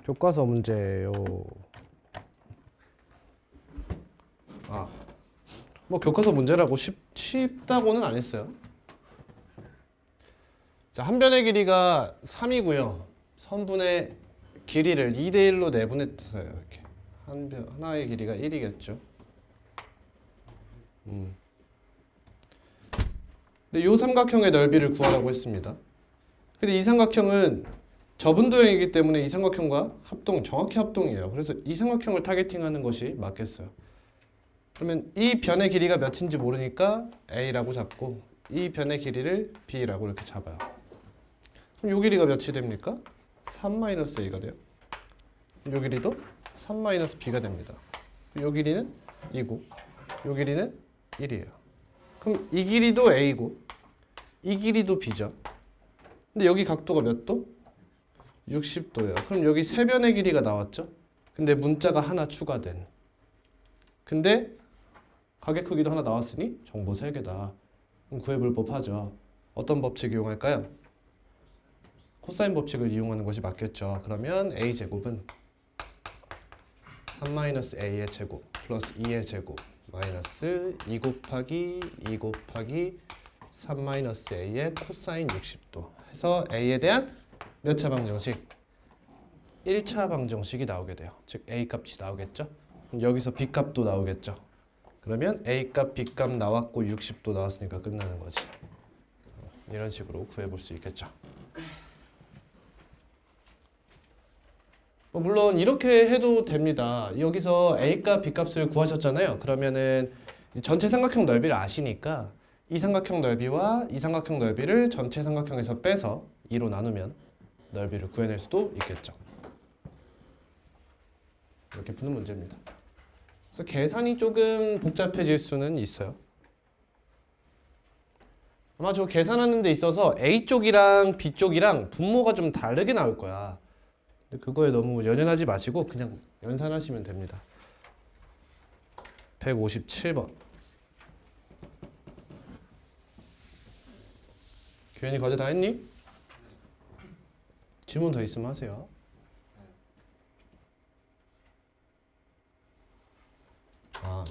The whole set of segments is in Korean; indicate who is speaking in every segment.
Speaker 1: 교과서 문제예요. 뭐 교과서 문제라고 쉽다고는 안 했어요. 자, 한 변의 길이가 3이고요. 선분의 길이를 2대1로 내분했어요. 이렇게 하나의 길이가 1이겠죠. 근데 이 삼각형의 넓이를 구하라고 했습니다. 근데 이 삼각형은 저분도형이기 때문에 이 삼각형과 정확히 합동이에요. 그래서 이 삼각형을 타겟팅하는 것이 맞겠어요. 그러면 이 변의 길이가 몇인지 모르니까 A라고 잡고 이 변의 길이를 B라고 이렇게 잡아요. 그럼 이 길이가 몇이 됩니까? 3-A가 돼요. 이 길이도 3-B가 됩니다. 이 길이는 2고 이 길이는 1이에요. 그럼 이 길이도 A고 이 길이도 B죠. 근데 여기 각도가 몇 도? 60도예요. 그럼 여기 세 변의 길이가 나왔죠? 근데 문자가 하나 추가된. 근데 가계 크기도 하나 나왔으니 정보 3개다. 그럼 구해볼 법하죠. 어떤 법칙 이용할까요? 코사인 법칙을 이용하는 것이 맞겠죠. 그러면 A제곱은 3-A의 제곱 플러스 2의 제곱 마이너스 2 곱하기 2 곱하기 3-A의 코사인 60도 해서 A에 대한 몇 차 방정식? 1차 방정식이 나오게 돼요. 즉 A 값이 나오겠죠. 그럼 여기서 B 값도 나오겠죠. 그러면 A 값, B 값 나왔고 60도 나왔으니까 끝나는 거지. 이런 식으로 구해볼 수 있겠죠. 물론 이렇게 해도 됩니다. 여기서 A 값, B 값을 구하셨잖아요. 그러면은 전체 삼각형 넓이를 아시니까 이 삼각형 넓이와 이 삼각형 넓이를 전체 삼각형에서 빼서 2로 나누면 넓이를 구해낼 수도 있겠죠. 이렇게 푸는 문제입니다. 그래서 계산이 조금 복잡해질 수는 있어요. 아마 저 계산하는 데 있어서 A쪽이랑 B쪽이랑 분모가 좀 다르게 나올 거야. 근데 그거에 너무 연연하지 마시고 그냥 연산하시면 됩니다. 157번. 규현이 과제 다 했니? 질문 더 있으면 하세요.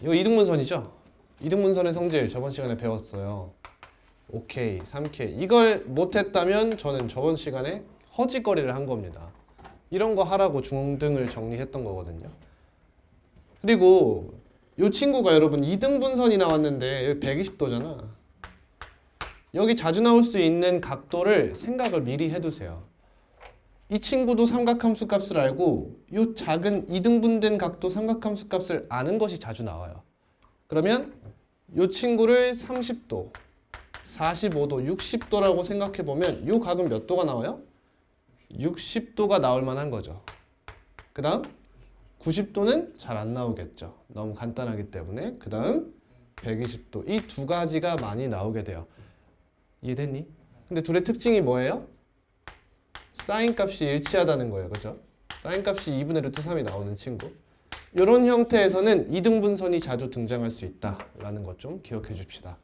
Speaker 1: 이거 이등분선이죠? 이등분선의 성질 저번 시간에 배웠어요. OK, 3K. 이걸 못했다면 저는 저번 시간에 허짓거리를 한 겁니다. 이런 거 하라고 중등을 정리했던 거거든요. 그리고 이 친구가 여러분 2등분선이 나왔는데 여기 120도잖아. 여기 자주 나올 수 있는 각도를 생각을 미리 해두세요. 이 친구도 삼각함수 값을 알고 이 작은 2등분된 각도 삼각함수 값을 아는 것이 자주 나와요. 그러면 이 친구를 30도, 45도, 60도라고 생각해보면 이 각은 몇 도가 나와요? 60도가 나올 만한 거죠. 그 다음 90도는 잘 안 나오겠죠. 너무 간단하기 때문에. 그 다음 120도. 이 두 가지가 많이 나오게 돼요. 이해됐니? 근데 둘의 특징이 뭐예요? 사인 값이 일치하다는 거예요. 그죠? 사인 값이 2분의 루트 3이 나오는 친구. 이런 형태에서는 2등분선이 자주 등장할 수 있다라는 것 좀 기억해 줍시다.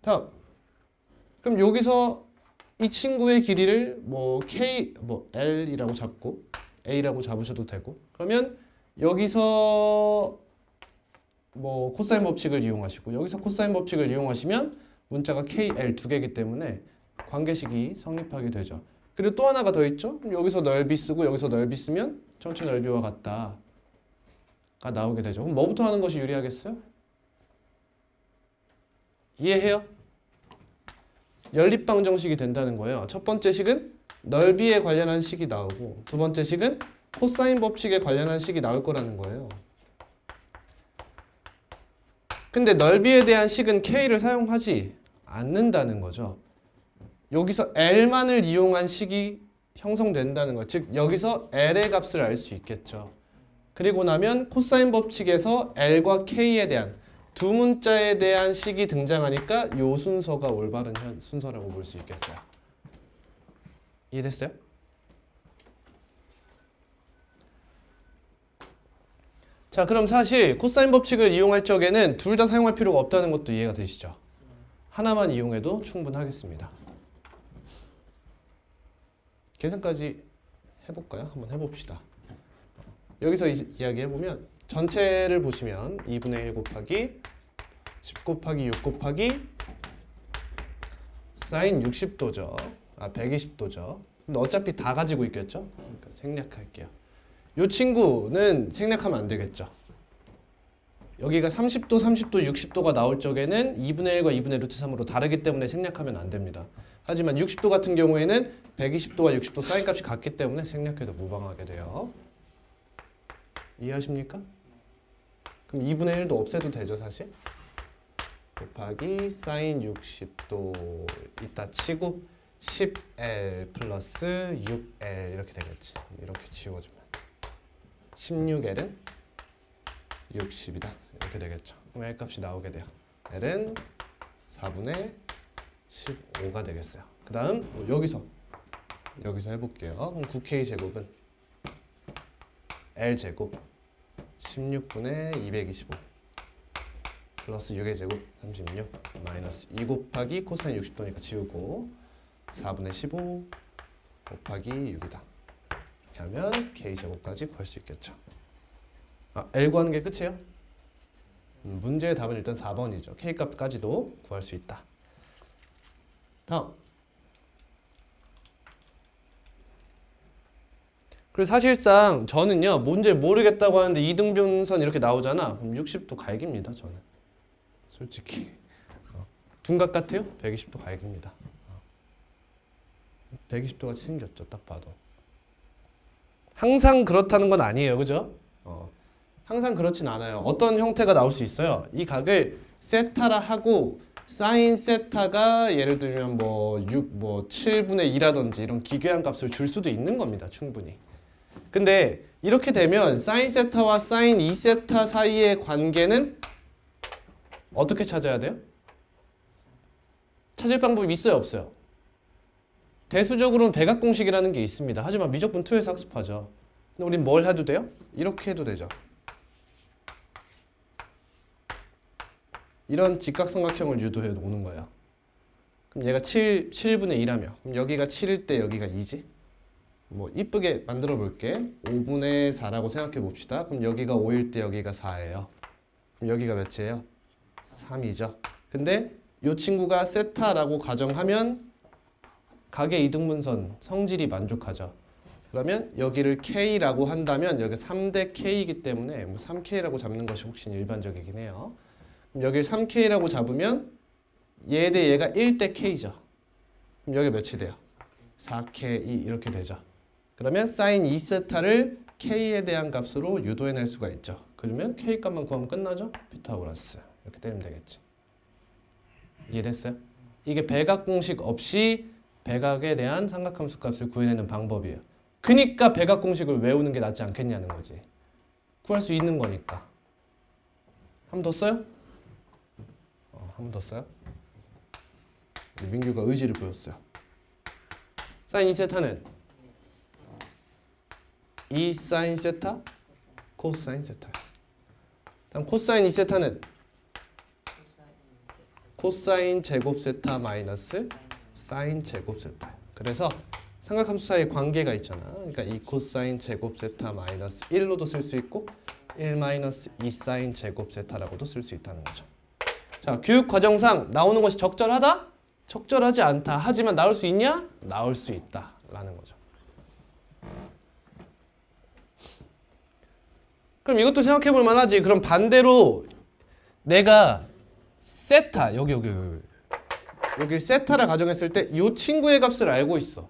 Speaker 1: 다음. 그럼 여기서 이 친구의 길이를 L이라고 잡고 A라고 잡으셔도 되고, 그러면 여기서 코사인 법칙을 이용하시고 여기서 코사인 법칙을 이용하시면 문자가 KL 두 개이기 때문에 관계식이 성립하게 되죠. 그리고 또 하나가 더 있죠. 여기서 넓이 쓰고 여기서 넓이 쓰면 전체 넓이와 같다가 나오게 되죠. 그럼 뭐부터 하는 것이 유리하겠어요? 이해해요? 연립방정식이 된다는 거예요. 첫 번째 식은 넓이에 관련한 식이 나오고 두 번째 식은 코사인 법칙에 관련한 식이 나올 거라는 거예요. 근데 넓이에 대한 식은 K를 사용하지 않는다는 거죠. 여기서 L만을 이용한 식이 형성된다는 거. 즉 여기서 L의 값을 알 수 있겠죠. 그리고 나면 코사인 법칙에서 L과 K에 대한 두 문자에 대한 식이 등장하니까 이 순서가 올바른 순서라고 볼 수 있겠어요. 이해됐어요? 자, 그럼 사실 코사인 법칙을 이용할 적에는 둘 다 사용할 필요가 없다는 것도 이해가 되시죠? 하나만 이용해도 충분하겠습니다. 계산까지 해볼까요? 한번 해봅시다. 여기서 이야기해보면 전체를 보시면 2분의 1 곱하기 10 곱하기 6 곱하기 사인 60도죠. 120도죠. 근데 어차피 다 가지고 있겠죠? 그러니까 생략할게요. 이 친구는 생략하면 안 되겠죠. 여기가 30도, 30도, 60도가 나올 적에는 2분의 1과 2분의 루트 3으로 다르기 때문에 생략하면 안 됩니다. 하지만 60도 같은 경우에는 120도와 60도 사인 값이 같기 때문에 생략해도 무방하게 돼요. 이해하십니까? 그럼 2분의 1도 없애도 되죠, 사실? 곱하기 사인 60도 이따 치고 10L 플러스 6L 이렇게 되겠지. 이렇게 지워주면 16L은 60이다. 이렇게 되겠죠. 그럼 L 값이 나오게 돼요. L은 4분의 15가 되겠어요. 그 다음 여기서 해볼게요. 그럼 9K 제곱은 L 제곱 16분의 225 플러스 6의 제곱 36 마이너스 2 곱하기 코사인 60도니까 지우고 4분의 15 곱하기 6이다. 이렇게 하면 K 제곱까지 구할 수 있겠죠. L 구하는 게 끝이에요? 문제의 답은 일단 4번이죠. K 값까지도 구할 수 있다. 다음. 그래서 사실상 저는요, 문제 모르겠다고 하는데 이등분선 이렇게 나오잖아. 그럼 60도 갈깁니다, 저는. 솔직히. 둔각 같아요? 120도 갈깁니다. 120도 같이 생겼죠, 딱 봐도. 항상 그렇다는 건 아니에요, 그죠? 항상 그렇진 않아요. 어떤 형태가 나올 수 있어요. 이 각을 세타라 하고 사인 세타가 예를 들면 뭐 7분의 2라든지 이런 기괴한 값을 줄 수도 있는 겁니다. 충분히. 근데 이렇게 되면 사인 세타와 사인 2세타 사이의 관계는 어떻게 찾아야 돼요? 찾을 방법이 있어요, 없어요? 대수적으로는 백악공식이라는 게 있습니다. 하지만 미적분 2에서 학습하죠. 근데 우린 뭘 해도 돼요? 이렇게 해도 되죠. 이런 직각삼각형을 유도해 오는 거예요. 그럼 얘가 7분의 2라며 그럼 여기가 7일 때 여기가 2지? 뭐 이쁘게 만들어 볼게. 5분의 4라고 생각해 봅시다. 그럼 여기가 5일 때 여기가 4예요. 그럼 여기가 몇이에요? 3이죠. 근데 이 친구가 세타라고 가정하면 각의 이등분선 성질이 만족하죠. 그러면 여기를 K라고 한다면 여기 3대 K이기 때문에 3K라고 잡는 것이 훨씬 일반적이긴 해요. 그럼 여기를 3K라고 잡으면 얘 대 얘가 1대 K죠. 그럼 여기 몇이 돼요? 4K 이렇게 되죠. 그러면 사인 2세타를 K에 대한 값으로 유도해낼 수가 있죠. 그러면 K 값만 구하면 끝나죠? 피타고라스. 이렇게 때리면 되겠지. 이해됐어요? 이게 백악 공식 없이 백악에 대한 삼각함수 값을 구해내는 방법이에요. 그니까 백악 공식을 외우는 게 낫지 않겠냐는 거지. 구할 수 있는 거니까. 한 번 더 써요? 한 번 더 써요? 민규가 의지를 보였어요. 사인 2세타는 2 사인 세타, 코사인 세타. 다음 코사인 2세타는 코사인 제곱 세타 마이너스 사인 제곱 세타. 그래서 삼각함수 사이에 관계가 있잖아. 그러니까 2 코사인 제곱 세타 마이너스 1로도 쓸 수 있고 1 마이너스 2 사인 제곱 세타라고도 쓸 수 있다는 거죠. 자, 교육 과정상 나오는 것이 적절하다? 적절하지 않다. 하지만 나올 수 있냐? 나올 수 있다. 라는 거죠. 그럼 이것도 생각해 볼 만하지. 그럼 반대로 내가 세타, 여기 세타라 가정했을 때 이 친구의 값을 알고 있어.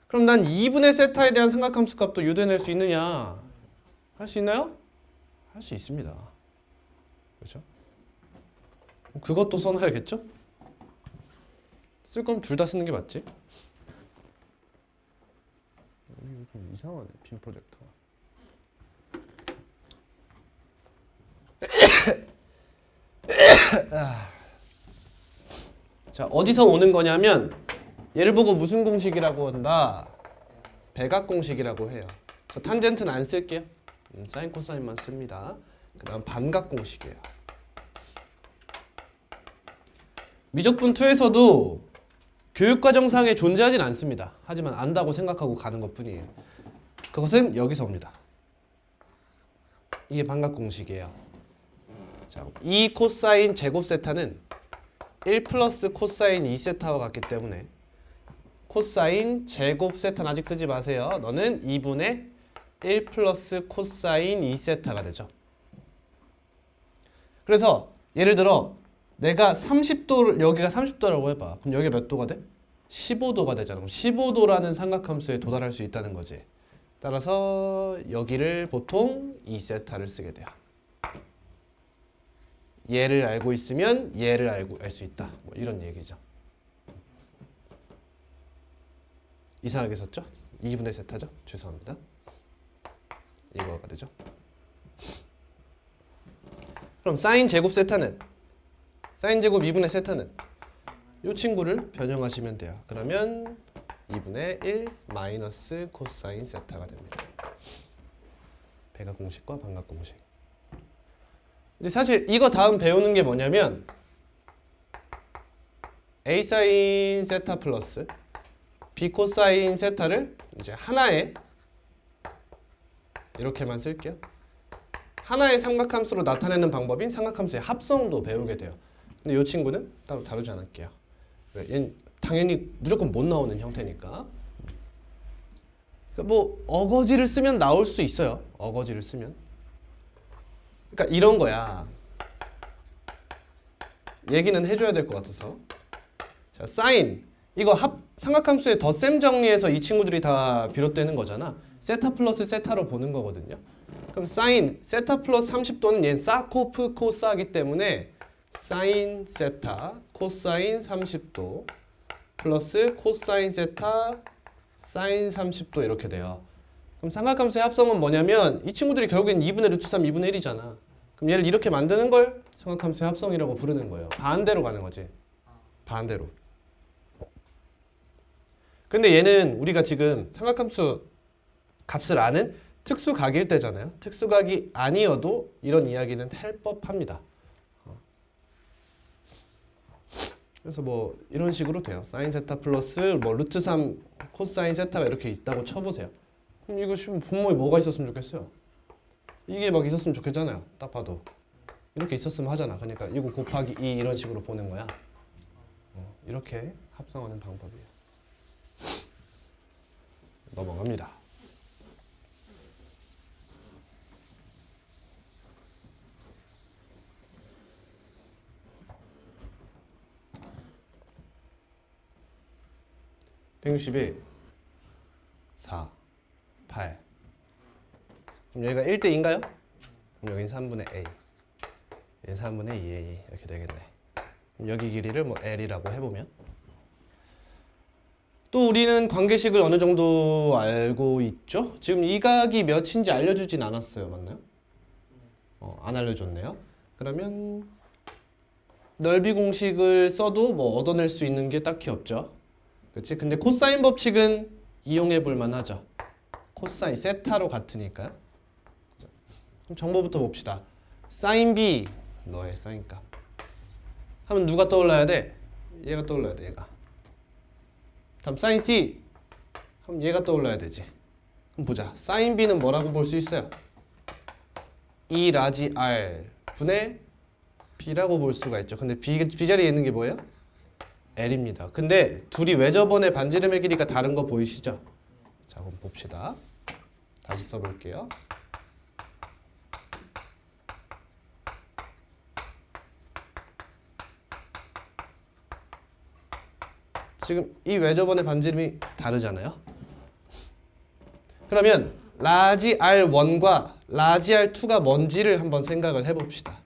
Speaker 1: 그럼 난 2분의 세타에 대한 삼각함수 값도 유도해낼 수 있느냐? 할 수 있나요? 할 수 있습니다. 그렇죠? 그것도 써놔야겠죠? 쓸 거면 둘 다 쓰는 게 맞지? 좀 이상하네, 빔 프로젝터가. 자, 어디서 오는 거냐면 얘를 보고 무슨 공식이라고 한다? 백악 공식이라고 해요. 저 탄젠트는 안 쓸게요. 사인 코사인만 씁니다. 그 다음 반각 공식이에요. 미적분 2에서도 교육과정상에 존재하진 않습니다. 하지만 안다고 생각하고 가는 것 뿐이에요. 그것은 여기서 옵니다. 이게 반각 공식이에요. 자, 이 코사인 제곱 세타는 1 플러스 코사인 2세타와 같기 때문에 코사인 제곱 세타는 아직 쓰지 마세요. 너는 2분의 1 플러스 코사인 2세타가 되죠. 그래서 예를 들어 내가 30도를 여기가 30도라고 해봐. 그럼 여기가 몇 도가 돼? 15도가 되잖아. 그럼 15도라는 삼각함수에 도달할 수 있다는 거지. 따라서 여기를 보통 2세타를 쓰게 돼요. 얘를 알고 있으면 얘를 알 수 있다. 뭐 이런 얘기죠. 이상하게 썼죠? 2분의 세타죠? 죄송합니다. 이거가 되죠. 그럼 사인 제곱 세타는 사인 제곱 2분의 세타는 이 친구를 변형하시면 돼요. 그러면 2분의 1 마이너스 코사인 세타가 됩니다. 배가 공식과 반각 공식. 이제 사실 이거 다음 배우는 게 뭐냐면 A 사인 세타 플러스 B 코사인 세타를 이제 하나의 이렇게만 쓸게요. 하나의 삼각함수로 나타내는 방법인 삼각함수의 합성도 배우게 돼요. 근데 이 친구는 따로 다루지 않을게요. 얘는 당연히 무조건 못 나오는 형태니까. 그러니까 뭐 어거지를 쓰면 나올 수 있어요. 어거지를 쓰면. 그러니까 이런 거야. 얘기는 해줘야 될 것 같아서. 자, 사인 이거 삼각함수의 덧셈 정리해서 이 친구들이 다 비롯되는 거잖아. 세타 플러스 세타로 보는 거거든요. 그럼 사인 세타 플러스 30도는 얘는 사코프 코사기 때문에 사인 세타 코사인 30도 플러스 코사인 세타 사인 30도 이렇게 돼요. 그럼 삼각함수의 합성은 뭐냐면 이 친구들이 결국엔 2분의 루트 3, 2분의 1이잖아. 그럼 얘를 이렇게 만드는 걸 삼각함수의 합성이라고 부르는 거예요. 반대로 가는 거지. 반대로. 근데 얘는 우리가 지금 삼각함수 값을 아는 특수각일 때잖아요. 특수각이 아니어도 이런 이야기는 할 법합니다. 그래서 뭐 이런 식으로 돼요. 사인 세타 플러스 뭐 루트 3 코사인 세타가 이렇게 있다고 쳐보세요. 그럼 이거 분모에 뭐가 있었으면 좋겠어요? 이게 막 있었으면 좋겠잖아요. 딱 봐도 이렇게 있었으면 하잖아. 그러니까 이거 곱하기 2 이런 식으로 보는 거야. 이렇게 합성하는 방법이에요. 넘어갑니다. (161) 4 8 그럼 여기가 1대2인가요? 그럼 여기는 3분의 a 여기 3분의 2a 이렇게 되겠네. 그럼 여기 길이를 뭐 l이라고 해보면 또 우리는 관계식을 어느 정도 알고 있죠? 지금 이 각이 몇인지 알려주진 않았어요. 맞나요? 안 알려줬네요. 그러면 넓이 공식을 써도 뭐 얻어낼 수 있는 게 딱히 없죠. 그치? 근데 코사인 법칙은 이용해 볼 만하죠. 코사인 세타로 같으니까요. 그럼 정보부터 봅시다. 사인 B 너의 사인 값 하면 누가 떠올라야 돼? 얘가 떠올라야 돼. 얘가. 다음 사인 C 하면 얘가 떠올라야 되지. 그럼 보자. 사인 B는 뭐라고 볼 수 있어요? E 라지 R 분의 B라고 볼 수가 있죠. 근데 B 자리에 있는 게 뭐예요? L입니다. 근데 둘이 외접원의 반지름의 길이가 다른 거 보이시죠? 자, 그럼 봅시다. 다시 써볼게요. 지금 이 외접원의 반지름이 다르잖아요. 그러면 라지 R1과 라지 R2가 뭔지를 한번 생각을 해봅시다.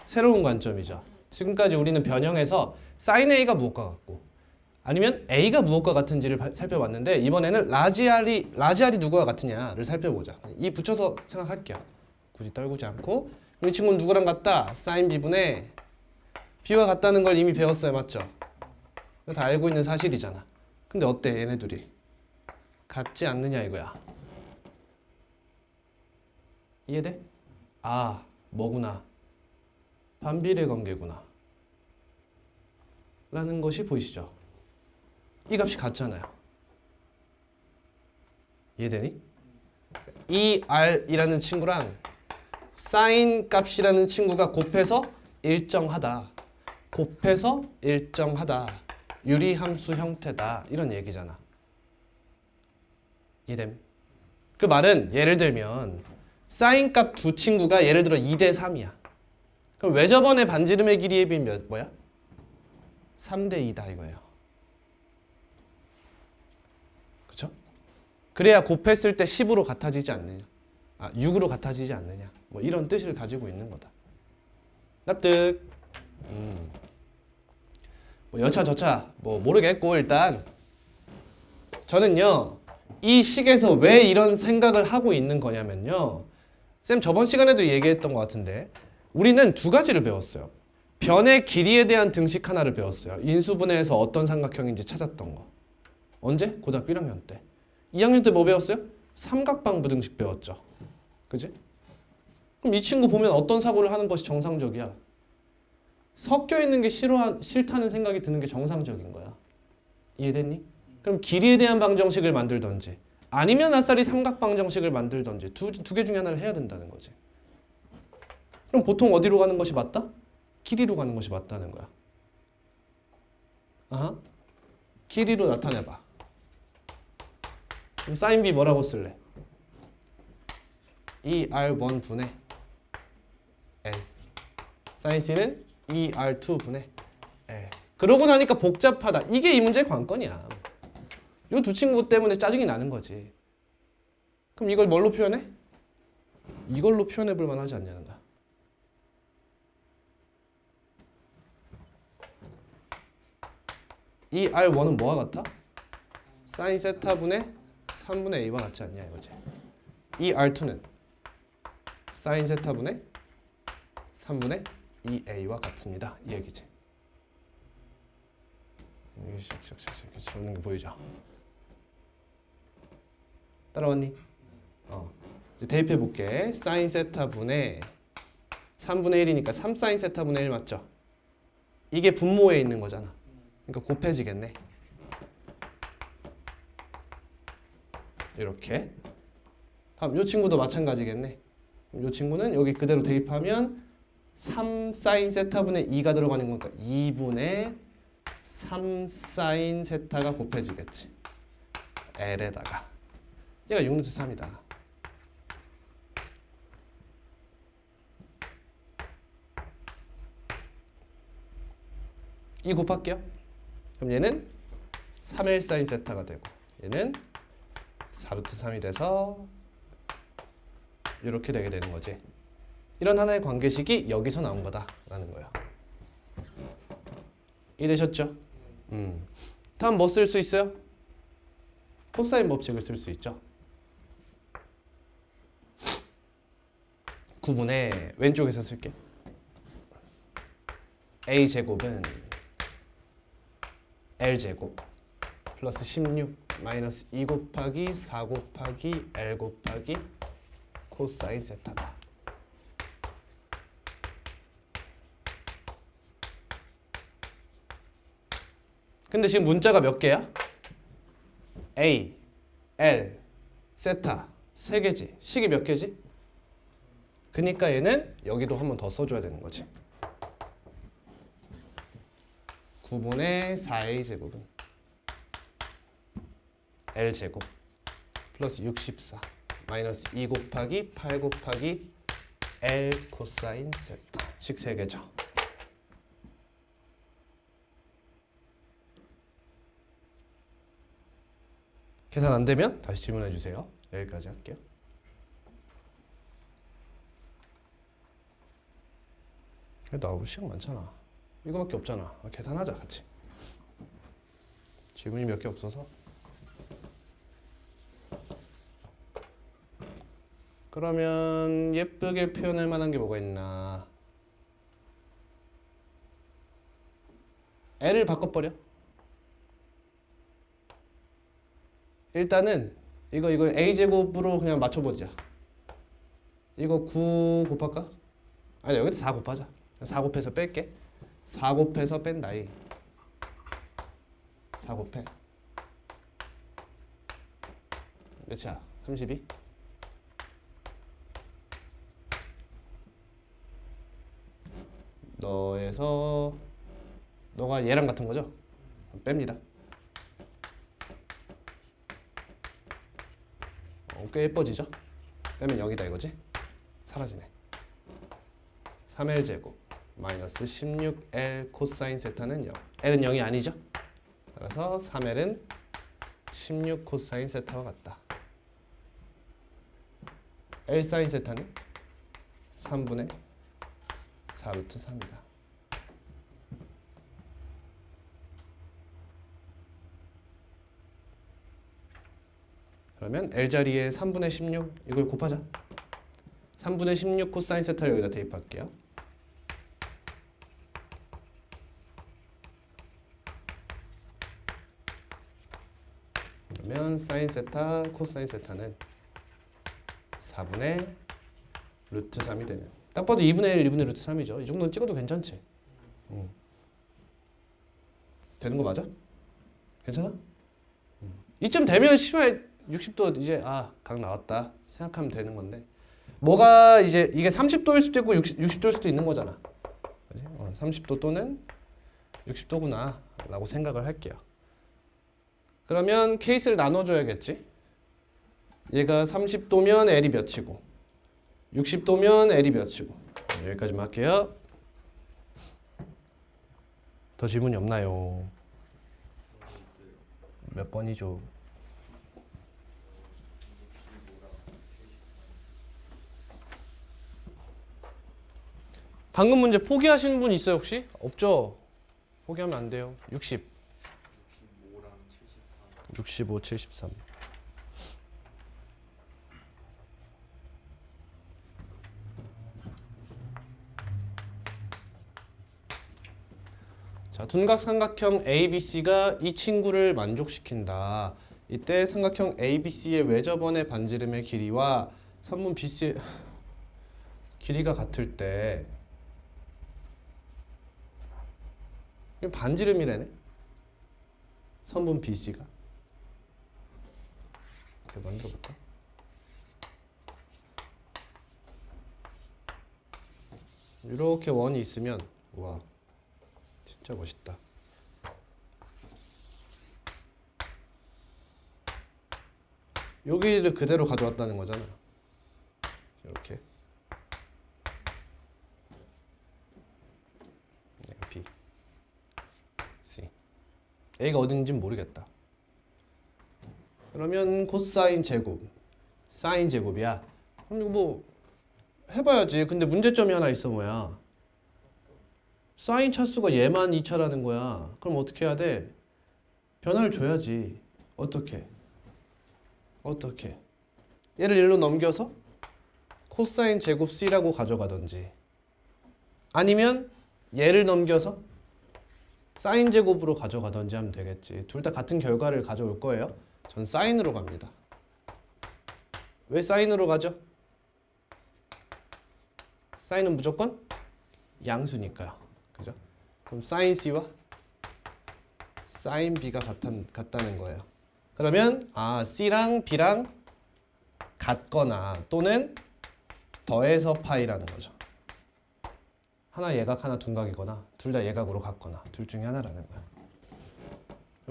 Speaker 1: 새로운 관점이죠. 지금까지 우리는 변형해서 사인 A가 무엇과 같고 아니면 A가 무엇과 같은지를 살펴봤는데 이번에는 라지 R이 누구와 같으냐를 살펴보자. 이 붙여서 생각할게요. 굳이 떨구지 않고 이 친구는 누구랑 같다? 사인 B분의 B와 같다는 걸 이미 배웠어요. 맞죠? 다 알고 있는 사실이잖아. 근데 어때? 얘네들이 같지 않느냐 이거야. 이해돼? 아, 뭐구나. 반비례 관계구나. 라는 것이 보이시죠? 이 값이 같잖아요. 이해되니? 이 r이라는 친구랑 사인 값이라는 친구가 곱해서 일정하다. 곱해서 일정하다. 유리함수 형태다. 이런 얘기잖아. 이됨. 그 말은 예를 들면 사인 값 두 친구가 예를 들어 2대 3이야. 그럼 외접원의 반지름의 길이의 비는 뭐야? 3대 2다 이거예요. 그쵸? 그래야 곱했을 때 10으로 같아지지 않느냐. 6으로 같아지지 않느냐. 뭐 이런 뜻을 가지고 있는 거다. 납득. 뭐 여차저차 뭐 모르겠고 일단 저는요 이 식에서 왜 이런 생각을 하고 있는 거냐면요. 쌤 저번 시간에도 얘기했던 것 같은데 우리는 두 가지를 배웠어요. 변의 길이에 대한 등식 하나를 배웠어요. 인수분해에서 어떤 삼각형인지 찾았던 거. 언제? 고등학교 1학년 때. 2학년 때 뭐 배웠어요? 삼각방부 등식 배웠죠. 그지? 그럼 이 친구 보면 어떤 사고를 하는 것이 정상적이야? 섞여 있는 게 싫다는 생각이 드는 게 정상적인 거야. 이해됐니? 그럼 길이에 대한 방정식을 만들던지 아니면 아싸리 삼각방정식을 만들던지 두 개 중에 하나를 해야 된다는 거지. 그럼 보통 어디로 가는 것이 맞다? 길이로 가는 것이 맞다는 거야. 아하. 길이로 나타내봐. 그럼 사인 B 뭐라고 쓸래? ER1 분의 L. 사인 C는 ER2 분의 L. 그러고 나니까 복잡하다. 이게 이 문제의 관건이야. 이 두 친구 때문에 짜증이 나는 거지. 그럼 이걸 뭘로 표현해? 이걸로 표현해 볼 만하지 않냐는 거야. 이 R1은 뭐와 같아? 사인 세타분의 3분의 A와 같지 않냐 이거지. 이 R2는 사인 세타분의 3분의 2A와 같습니다. 이 얘기지. 이렇게 적는 게 보이죠? 따라왔니? 이제 대입해 볼게. 사인 세타분의 3분의 1이니까 3 사인 세타분의 1 맞죠? 이게 분모에 있는 거잖아. 그러니까 곱해지겠네. 이렇게. 다음 이 친구도 마찬가지겠네. 이 친구는 여기 그대로 대입하면 3 사인 세타분의 2가 들어가는 거니까 2분의 3 사인 세타가 곱해지겠지. L에다가 얘가 6루트 3이다. 이 곱할게요. 그럼 얘는 3L 사인 세타가 되고 얘는 4루트 3이 돼서 이렇게 되게 되는 거지. 이런 하나의 관계식이 여기서 나온 거다라는 거예요. 이해되셨죠? 다음 뭐 쓸 수 있어요? 코사인 법칙을 쓸 수 있죠. 구분의 왼쪽에서 쓸게. A제곱은 L제곱 플러스 16 마이너스 2 곱하기 4 곱하기 L 곱하기 코사인 세타다. 근데 지금 문자가 몇 개야? A, L, 세타 3개지. 식이 몇 개지? 그러니까 얘는 여기도 한 번 더 써줘야 되는 거지. 9분의 4A 제곱은 L 제곱 플러스 64 마이너스 2 곱하기 8 곱하기 L 코사인 세타 식 3개죠. 계산 안 되면 다시 질문해 주세요. 여기까지 할게요. 나올 시간 많잖아. 이거밖에 없잖아. 계산하자 같이. 질문이 몇 개 없어서. 그러면 예쁘게 표현할 만한 게 뭐가 있나? L을 바꿔버려. 일단은 이거 A제곱으로 그냥 맞춰보자. 이거 9 곱할까? 아니 여기도 4 곱하자. 4 곱해서 뺄게. 4 곱해서 뺀다. 4 곱해. 몇이야? 32? 더해서 너가 얘랑 같은 거죠? 뺍니다. 꽤 예뻐지죠? 빼면 0이다 이거지? 사라지네. 3L 제곱 마이너스 16L 코사인 세타는 0. L은 0이 아니죠? 따라서 3L은 16 코사인 세타와 같다. L 사인 세타는 3분의 4 루트 3이다. 그러면 L 자리에 3분의 16 이걸 곱하자. 3분의 16 코사인 세타를 여기다 대입할게요. 그러면 사인 세타, 코사인 세타는 4분의 루트 3이 되는. 딱 봐도 2분의 1, 2분의 루트 3이죠. 이 정도는 찍어도 괜찮지? 되는 거 맞아? 괜찮아? 이쯤 되면 시발 60도 이제 각 나왔다 생각하면 되는 건데 뭐가 이제 이게 30도일 수도 있고 60도일 수도 있는 거잖아. 그치? 30도 또는 60도구나 라고 생각을 할게요. 그러면 케이스를 나눠줘야겠지. 얘가 30도면 L이 몇이고 60도면 L이 몇이고. 여기까지만 할게요. 더 질문이 없나요? 몇 번이죠? 방금 문제 포기하시는 분 있어요 혹시? 없죠? 포기하면 안 돼요. 60 65, 73 자, 둔각 삼각형 ABC가 이 친구를 만족시킨다. 이때 삼각형 ABC의 외접원의 반지름의 길이와 선분 BC의 길이가 같을 때 반지름이라네. 선분 BC가 이렇게 만들어 볼까? 이렇게 원이 있으면 와 진짜 멋있다. 여기를 그대로 가져왔다는 거잖아. 이렇게 B, C, A가 어딘지는 모르겠다. 그러면 코사인 제곱, 사인 제곱이야. 그럼 이거 뭐 해봐야지. 근데 문제점이 하나 있어. 뭐야? 사인 차수가 얘만 2차라는 거야. 그럼 어떻게 해야 돼? 변화를 줘야지. 어떻게? 얘를 1로 넘겨서 코사인 제곱 C라고 가져가든지 아니면 얘를 넘겨서 사인 제곱으로 가져가든지 하면 되겠지. 둘 다 같은 결과를 가져올 거예요. 전 사인으로 갑니다. 왜 사인으로 가죠? 사인은 무조건 양수니까요. 그죠? 그럼 사인 C와 사인 B가 같다는 거예요. 그러면 C랑 B랑 같거나 또는 더해서 파이라는 거죠. 하나 예각 하나 둔각이거나 둘 다 예각으로 같거나 둘 중에 하나라는 거야.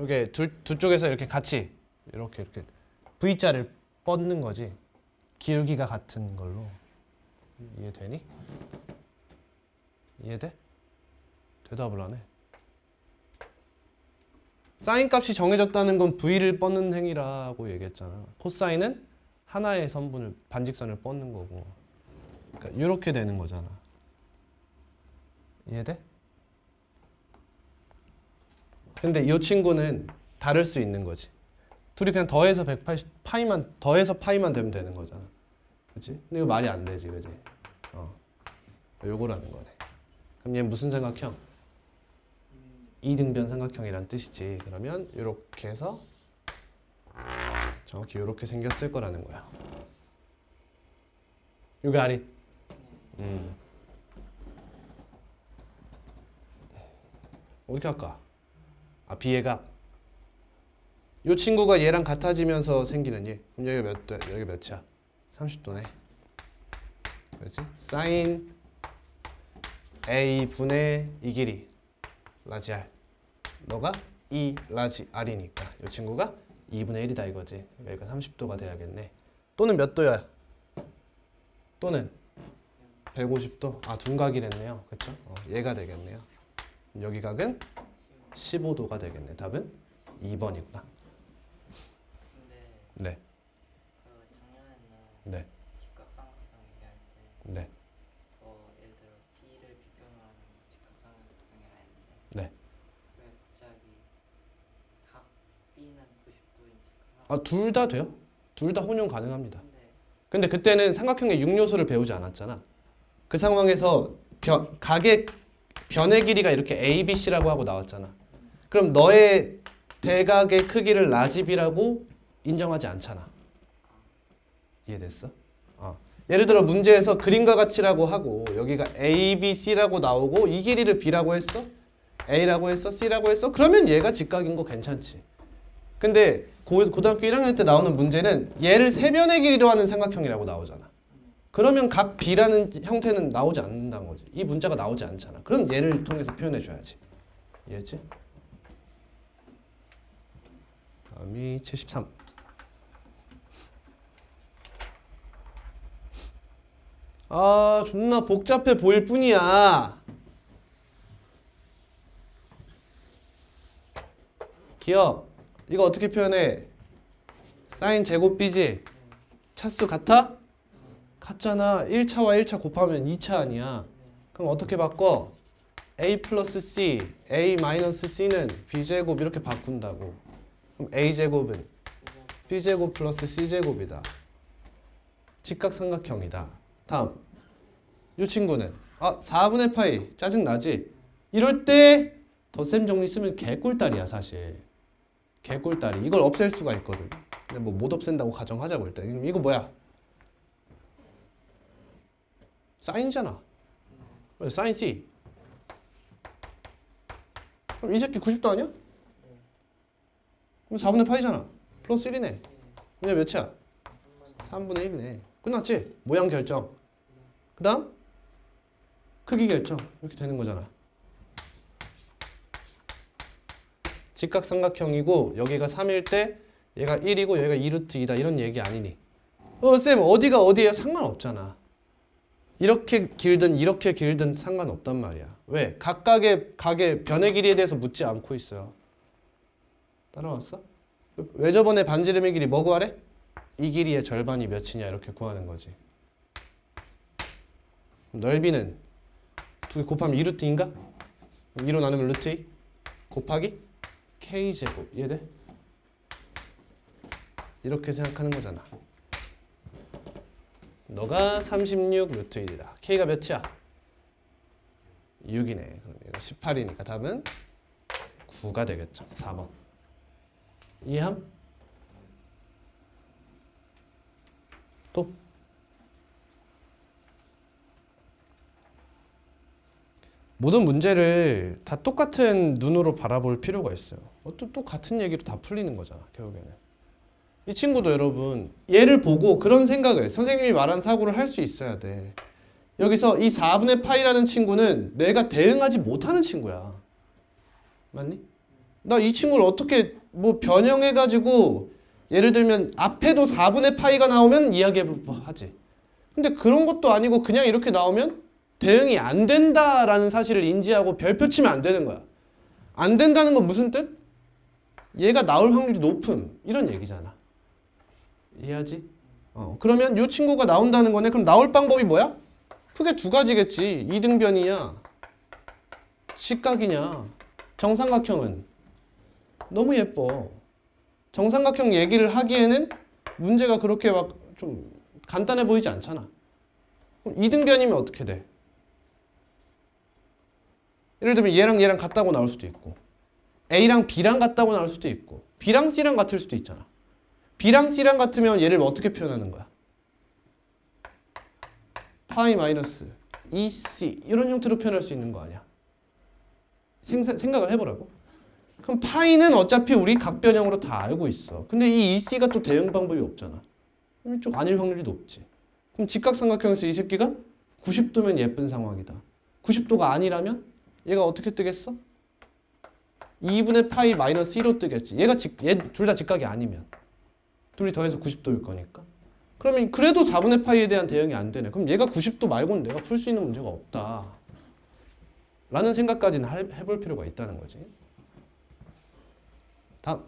Speaker 1: 이게 두 쪽에서 이렇게 같이 이렇게 V자를 뻗는 거지. 기울기가 같은 걸로. 이해되니? 이해돼? 대답을 안 해. 사인 값이 정해졌다는 건 V를 뻗는 행위라고 얘기했잖아. 코사인은 하나의 선분을 반직선을 뻗는 거고. 그러니까 이렇게 되는 거잖아. 이해돼? 근데 이 친구는 다를 수 있는 거지. 둘이 그냥 더해서 180 파이만 더해서 파이만 되면 되는 거잖아. 그렇지? 근데 이거 말이 안 되지, 그지? 요거라는 거네. 그럼 얘 무슨 삼각형? 이등변 삼각형이란 뜻이지. 그러면 이렇게 해서 정확히 이렇게 생겼을 거라는 거야. 요게 아리. 어떻게 할까? 비예각. 이 친구가 얘랑 같아지면서 생기는 얘. 그럼 여기 몇이야? 30도네. 그렇지? 사인 A분의 이 길이 라지 R. 너가 2 라지 R이니까 이 친구가 2분의 1이다 이거지. 그러니까 30도가 돼야겠네. 또는 몇 도야? 또는 150도. 아, 둔각이랬네요. 그쵸? 얘가 되겠네요. 여기 각은 15도가 되겠네. 답은 2번이구나. 네.
Speaker 2: 그 작년에는
Speaker 1: 네.
Speaker 2: 직각삼각형 얘기할 때
Speaker 1: 네.
Speaker 2: 예를 들어 B를 비변으로 하는 직각삼각형이라 했는데
Speaker 1: 네.
Speaker 2: 왜 갑자기 각 B는 90도인 직각삼각형
Speaker 1: 아, 둘 다 돼요. 둘 다 혼용 가능합니다. 근데 그때는 삼각형의 6요소를 배우지 않았잖아. 그 상황에서 각의 변의 길이가 이렇게 A, B, C라고 하고 나왔잖아. 그럼 너의 대각의 크기를 라지 B라고 인정하지 않잖아. 이해됐어? 예를 들어 문제에서 그림과 같이라고 하고 여기가 A, B, C라고 나오고 이 길이를 B라고 했어? A라고 했어? C라고 했어? 그러면 얘가 직각인 거 괜찮지. 근데 고등학교 1학년 때 나오는 문제는 얘를 세변의 길이로 하는 삼각형이라고 나오잖아. 그러면 각 B라는 형태는 나오지 않는다는 거지. 이 문자가 나오지 않잖아. 그럼 얘를 통해서 표현해 줘야지. 이해했지? 다음이 73. 아, 존나 복잡해 보일 뿐이야. 기억. 이거 어떻게 표현해? 사인 제곱 B지? 차수 같아? 같잖아. 1차와 1차 곱하면 2차 아니야. 그럼 어떻게 바꿔? A 플러스 C, A 마이너스 C는 B제곱 이렇게 바꾼다고. 그럼 A제곱은 B제곱 플러스 C제곱이다. 직각삼각형이다. 다음. 이 친구는 4분의 파이 짜증나지? 이럴 때 덧셈 정리 쓰면 개꿀다리야 사실. 개꿀다리. 이걸 없앨 수가 있거든. 근데 뭐 못 없앤다고 가정하자고 일단. 이거 뭐야? 사인이잖아. 사인 C. 그럼 이 새끼 90도 아니야? 그럼 4분의 파이잖아. 플러스 1이네. 이제 몇이야? 3분의 1이네. 끝났지? 모양 결정. 그 다음? 크기 결정. 이렇게 되는 거잖아. 직각삼각형이고 여기가 3일 때 얘가 1이고 여기가 2루트 2다 이런 얘기 아니니? 쌤 어디가 어디에 상관없잖아. 이렇게 길든 이렇게 길든 상관없단 말이야. 왜? 각각의 변의 길이에 대해서 묻지 않고 있어요. 따라왔어? 왜 저번에 반지름의 길이 뭐 구하래? 이 길이의 절반이 몇이냐 이렇게 구하는 거지. 넓이는 두 개 곱하면 2루트 2인가? 2로 나누면 루트 2 곱하기 K제곱. 이해돼? 이렇게 생각하는 거잖아. 너가 36 루트 1이다. K가 몇이야? 6이네. 그럼 얘가 18이니까 답은 9가 되겠죠. 4번. 이해함? 또? 모든 문제를 다 똑같은 눈으로 바라볼 필요가 있어요. 또 같은 얘기로 다 풀리는 거잖아, 결국에는. 이 친구도 여러분, 얘를 보고 그런 생각을, 선생님이 말한 사고를 할 수 있어야 돼. 여기서 이 4분의 파이라는 친구는 내가 대응하지 못하는 친구야. 맞니? 나 이 친구를 어떻게 뭐 변형해가지고 예를 들면 앞에도 4분의 파이가 나오면 이야기하지. 근데 그런 것도 아니고 그냥 이렇게 나오면 대응이 안 된다라는 사실을 인지하고 별표 치면 안 되는 거야. 안 된다는 건 무슨 뜻? 얘가 나올 확률이 높음. 이런 얘기잖아. 이해하지? 그러면 이 친구가 나온다는 거네. 그럼 나올 방법이 뭐야? 크게 두 가지겠지. 이등변이냐? 직각이냐? 정삼각형은? 너무 예뻐. 정삼각형 얘기를 하기에는 문제가 그렇게 막 좀 간단해 보이지 않잖아. 그럼 이등변이면 어떻게 돼? 예를 들면 얘랑 같다고 나올 수도 있고 A랑 B랑 같다고 나올 수도 있고 B랑 C랑 같을 수도 있잖아. B랑 C랑 같으면 얘를 어떻게 표현하는 거야? 파이 마이너스 2C 이런 형태로 표현할 수 있는 거 아니야? 생각을 해보라고. 그럼 파이는 어차피 우리 각변형으로 다 알고 있어. 근데 이 EC가 또 대응 방법이 없잖아. 그럼 이쪽 아닐 확률이 높지. 그럼 직각삼각형에서 이 새끼가 90도면 예쁜 상황이다. 90도가 아니라면 얘가 어떻게 뜨겠어? 2분의 파이 마이너스 1로 뜨겠지. 얘 둘 다 직각이 아니면. 둘이 더해서 90도일 거니까. 그러면 그래도 4분의 파이에 대한 대응이 안 되네. 그럼 얘가 90도 말고는 내가 풀 수 있는 문제가 없다. 라는 생각까지는 해볼 필요가 있다는 거지. 다음.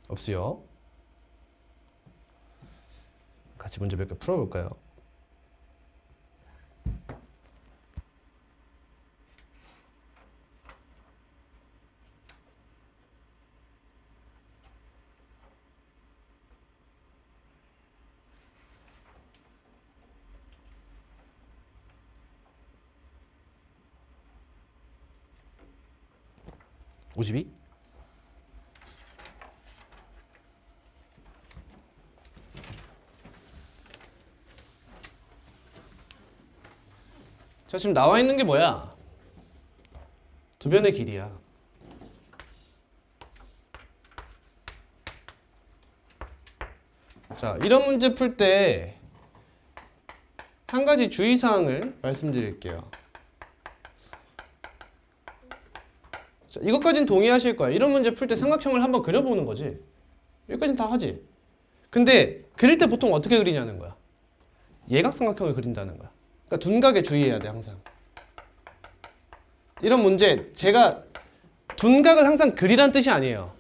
Speaker 1: 없어요. 같이 문제 몇 개 풀어볼까요? (52) 자, 지금 나와 있는 게 뭐야? 두 변의 길이야. 자, 이런 문제 풀 때 한 가지 주의사항을 말씀드릴게요. 자, 이것까진 동의하실 거야. 이런 문제 풀 때 삼각형을 한번 그려보는 거지. 여기까지는 다 하지. 근데 그릴 때 보통 어떻게 그리냐는 거야. 예각삼각형을 그린다는 거야. 그러니까 둔각에 주의해야 돼, 항상. 이런 문제 제가 둔각을 항상 그리란 뜻이 아니에요.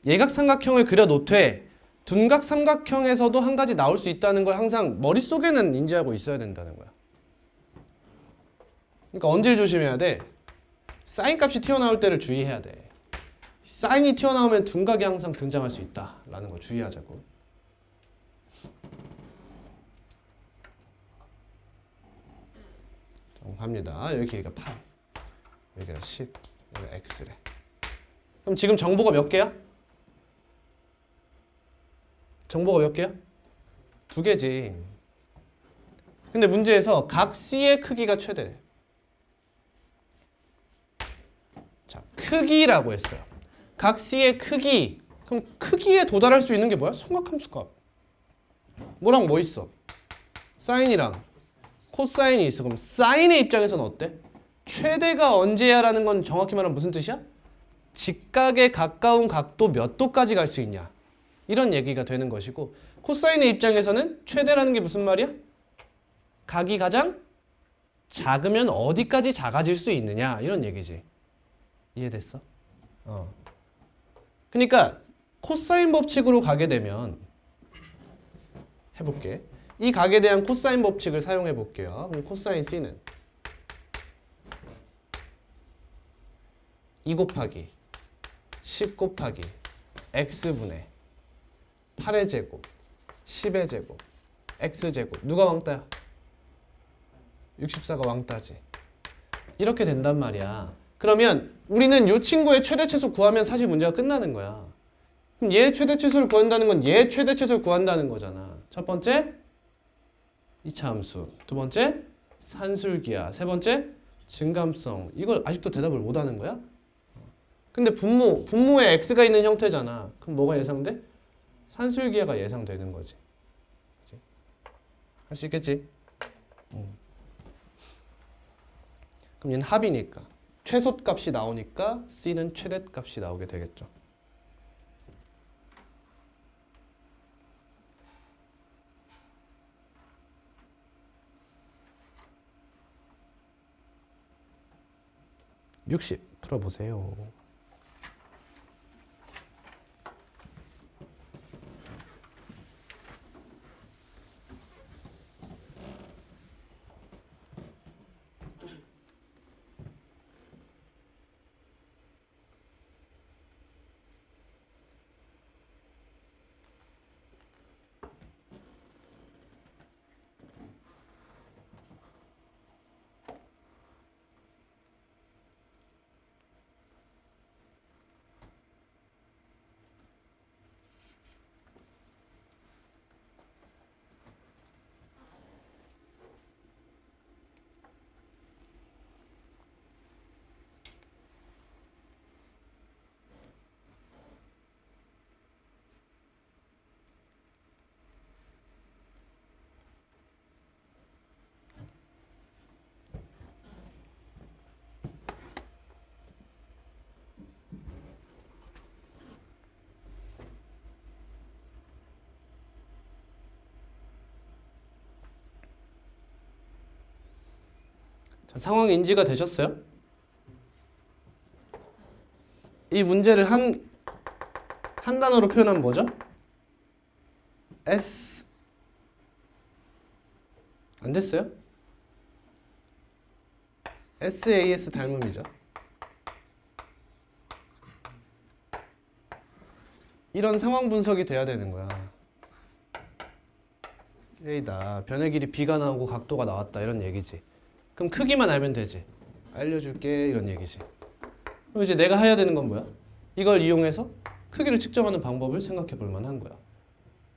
Speaker 1: 예각삼각형을 그려놓되 둔각 삼각형에서도 한 가지 나올 수 있다는 걸 항상 머릿속에는 인지하고 있어야 된다는 거야. 그러니까 언제를 조심해야 돼? 사인 값이 튀어나올 때를 주의해야 돼. 사인이 튀어나오면 둔각이 항상 등장할 수 있다라는 거 주의하자고. 갑니다. 여기 길이가 8, 여기가 10, 여기가 x래. 그럼 지금 정보가 몇 개야? 정보가 몇 개야? 2개지. 근데 문제에서 각 C의 크기가 최대래. 자, 크기라고 했어요. 각 C의 크기. 그럼 크기에 도달할 수 있는 게 뭐야? 삼각함수값. 뭐랑 뭐 있어? 사인이랑 코사인이 있어. 그럼 사인의 입장에서는 어때? 최대가 언제야라는 건 정확히 말하면 무슨 뜻이야? 직각에 가까운 각도 몇 도까지 갈 수 있냐. 이런 얘기가 되는 것이고, 코사인의 입장에서는 최대라는 게 무슨 말이야? 각이 가장 작으면 어디까지 작아질 수 있느냐 이런 얘기지. 이해됐어? 그러니까 코사인 법칙으로 가게 되면 해볼게. 이 각에 대한 코사인 법칙을 사용해 볼게요. 그럼 코사인 C는 2 곱하기 10 곱하기 x분의 8의 제곱 10의 제곱 x제곱. 누가 왕따야? 64가 왕따지. 이렇게 된단 말이야. 그러면 우리는 이 친구의 최대최소 구하면 사실 문제가 끝나는 거야. 그럼 얘 최대최소를 구한다는 건 얘 최대최소를 구한다는 거잖아. 첫 번째 이차 함수, 두 번째 산술기하, 세 번째 증감성. 이걸 아직도 대답을 못 하는 거야? 근데 분모에 x가 있는 형태잖아. 그럼 뭐가 예상돼? 산술기하가 예상되는 거지. 할 수 있겠지? 그럼 얘는 합이니까 최소값이 나오니까 C는 최대값이 나오게 되겠죠. (60) 풀어보세요. 자, 상황 인지가 되셨어요? 이 문제를 한 단어로 표현하면 뭐죠? S 안 됐어요? SAS 닮음이죠. 이런 상황 분석이 돼야 되는 거야. A다. 변의 길이 B가 나오고 각도가 나왔다 이런 얘기지. 그럼 크기만 알면 되지. 알려줄게 이런 얘기지. 그럼 이제 내가 해야 되는 건 뭐야? 이걸 이용해서 크기를 측정하는 방법을 생각해 볼 만한 거야.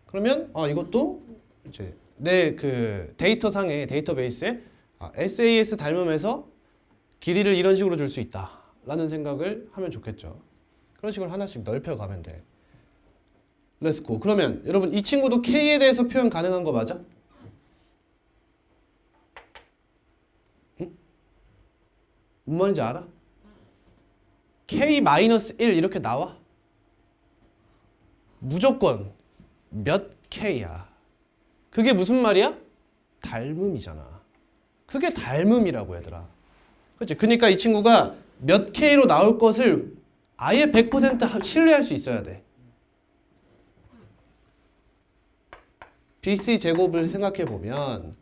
Speaker 1: 그러면 이것도 이제 내 그 데이터상의 데이터베이스에 SAS 닮음에서 길이를 이런 식으로 줄 수 있다 라는 생각을 하면 좋겠죠. 그런 식으로 하나씩 넓혀가면 돼. 렛츠고. 그러면 여러분 이 친구도 K에 대해서 표현 가능한 거 맞아? 응? 뭔 말인지 알아? K-1 이렇게 나와? 무조건 몇 K야. 그게 무슨 말이야? 닮음이잖아. 그게 닮음이라고 얘들아. 그렇지? 그러니까 이 친구가 몇 K로 나올 것을 아예 100% 신뢰할 수 있어야 돼. BC 제곱을 생각해 보면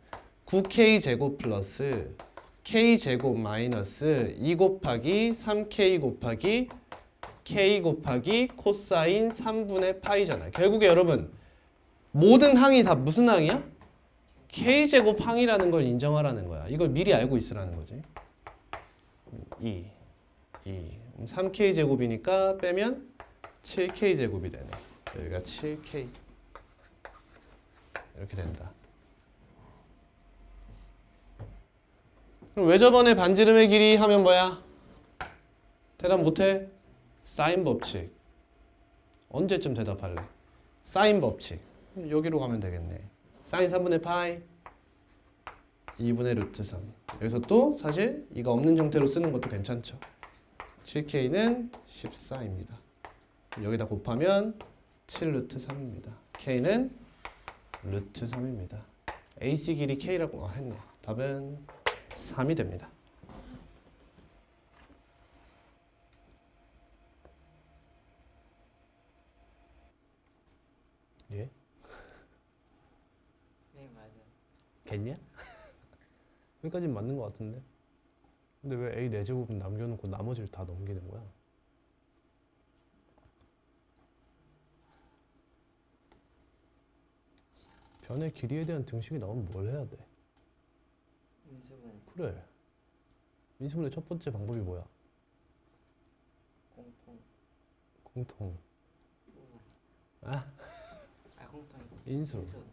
Speaker 1: 9K 제곱 플러스 K 제곱 마이너스 2 곱하기 3K 곱하기 K 곱하기 코사인 3분의 파이잖아요. 결국에 여러분 모든 항이 다 무슨 항이야? K 제곱 항이라는 걸 인정하라는 거야. 이걸 미리 알고 있으라는 거지. 2 3K 제곱이니까 빼면 7K 제곱이 되네. 여기가 7K 이렇게 된다. 그럼 왜 저번에 반지름의 길이 하면 뭐야? 대답 못해? 사인 법칙. 언제쯤 대답할래? 사인 법칙. 여기로 가면 되겠네. 사인 3분의 파이 2분의 루트 3. 여기서 또 사실 이거 없는 형태로 쓰는 것도 괜찮죠. 7K는 14입니다. 여기다 곱하면 7 루트 3입니다. K는 루트 3입니다. AC 길이 K라고 했네. 답은 3이 됩니다. 예?
Speaker 2: 네, 맞아요.
Speaker 1: 겠냐? 여기까지는 맞는 것 같은데. 근데 왜 A 4제곱은 남겨놓고 나머지를 다 넘기는 거야? 변의 길이에 대한 등식이 나오면 뭘 해야 돼?
Speaker 2: 인수분
Speaker 1: 그래. 인수분해 첫 번째 방법이 뭐야?
Speaker 2: 공통
Speaker 1: 공통.
Speaker 2: 부분.
Speaker 1: 아,
Speaker 2: 공통이
Speaker 1: 인수.
Speaker 2: 인수.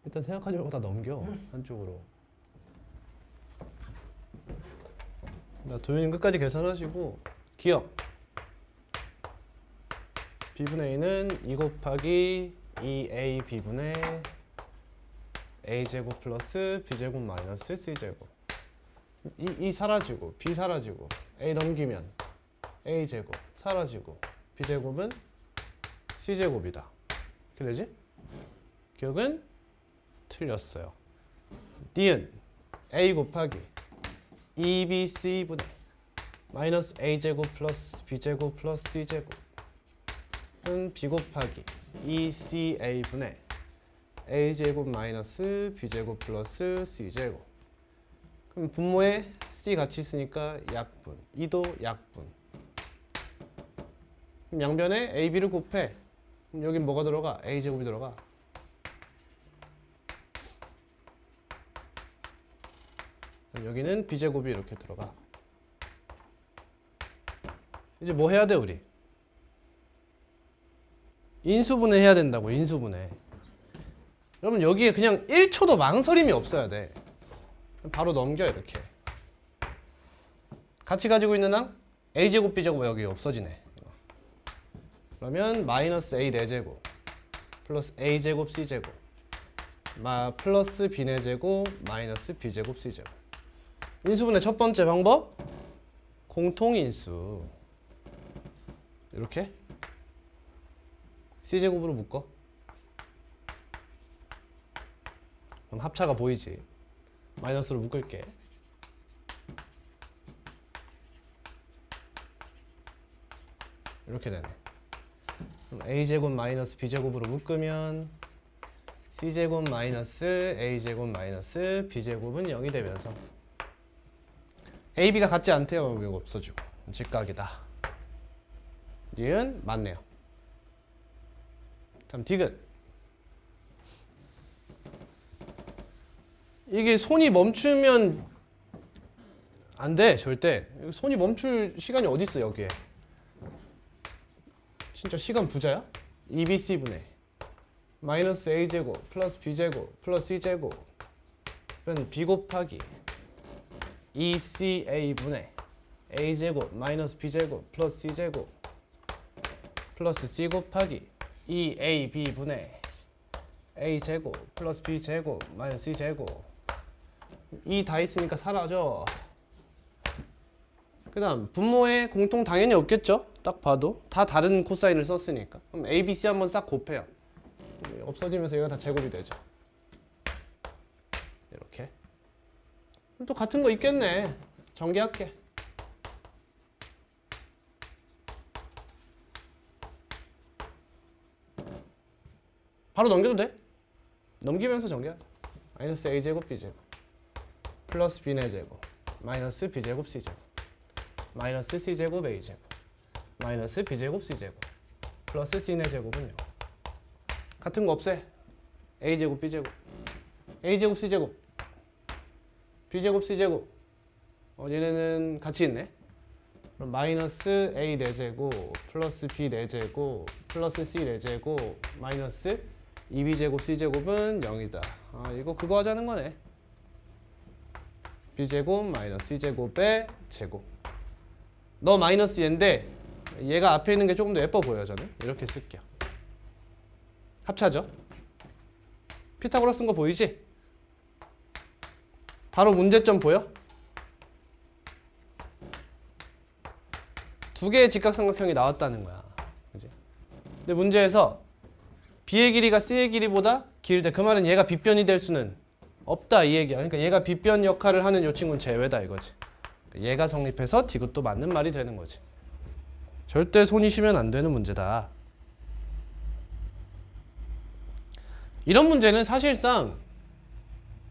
Speaker 1: 일단 생각하지 말고 다 넘겨. 한쪽으로. 나 도윤이 끝까지 계산하시고 기억. B분의 A는 2 곱하기 2A B분의 A제곱 플러스 B제곱 마이너스 C제곱. 이 사라지고 B 사라지고 A 넘기면 A제곱 사라지고 B제곱은 C제곱이다. 이렇게 되지? 기억은 틀렸어요. D은 A 곱하기 2BC분의 마이너스 A제곱 플러스 B제곱 플러스 C제곱 은 B 곱하기 2CA분의 A제곱 마이너스 B제곱 플러스 C제곱. 그럼 분모에 C 같이 있으니까 약분. 2도 약분. 그럼 양변에 A, B를 곱해. 그럼 여긴 뭐가 들어가? A제곱이 들어가. 그럼 여기는 B제곱이 이렇게 들어가. 이제 뭐 해야 돼 우리? 인수분해 해야 된다고. 인수분해. 여러분 여기에 그냥 1초도 망설임이 없어야 돼. 바로 넘겨 이렇게. 같이 가지고 있는 항 A제곱 B제곱 여기 없어지네. 그러면 마이너스 A 4제곱 플러스 A제곱 C제곱 플러스 B 4제곱 마이너스 B제곱 C제곱. 인수분해 첫 번째 방법 공통인수. 이렇게 C제곱으로 묶어. 그럼 합차가 보이지. 마이너스로 묶을게. 이렇게 되네. 그럼 a제곱 마이너스 b제곱으로 묶으면 c제곱 마이너스 a제곱 마이너스 b제곱은 0이 되면서 a, b가 같지 않대요. 이거 없어지고 직각이다. 니은 맞네요. 다음 디귿. 이게 손이 멈추면 안 돼. 절대. 손이 멈출 시간이 어디 있어 여기에. 진짜 시간 부자야? 2bc분의 마이너스 a제곱 플러스 b제곱 플러스 c제곱 은 b 곱하기 2ca분의 a제곱 마이너스 b제곱 플러스 c제곱 플러스 c 곱하기 2ab분의 a제곱 플러스 b제곱 마이너스 c제곱. 이 다 있으니까 사라져. 그 다음 분모에 공통 당연히 없겠죠? 딱 봐도 다 다른 코사인을 썼으니까. 그럼 a, b, c 한번 싹 곱해요. 없어지면서 얘가 다 제곱이 되죠. 이렇게. 그럼 또 같은 거 있겠네. 전개할게. 바로 넘겨도 돼? 넘기면서 전개하자. 마이너스 a제곱 b제곱 플러스 b네 제곱 마이너스 b제곱 c제곱 마이너스 c제곱 a제곱 마이너스 b제곱 c제곱 플러스 c네 제곱은 0. 같은 거 없애. a제곱 b제곱 a제곱 c제곱 b제곱 c제곱 얘네는 같이 있네. 그럼 마이너스 a 4제곱 플러스 b 4제곱 플러스 c 4제곱 마이너스 2b제곱 c제곱은 0이다. 이거 그거 하자는 거네. b제곱 마이너스 c제곱의 제곱. 너 마이너스 얘인데 얘가 앞에 있는 게 조금 더 예뻐 보여요. 저는 이렇게 쓸게요. 합차죠. 피타고라스 쓴 거 보이지? 바로 문제점 보여? 두 개의 직각삼각형이 나왔다는 거야. 그지? 근데 문제에서 b의 길이가 c의 길이보다 길 때 그 말은 얘가 빗변이 될 수는 없다 이 얘기야. 그러니까 얘가 빗변 역할을 하는 요 친구는 제외다 이거지. 얘가 성립해서 디귿도 맞는 말이 되는 거지. 절대 손이 쉬면 안 되는 문제다. 이런 문제는 사실상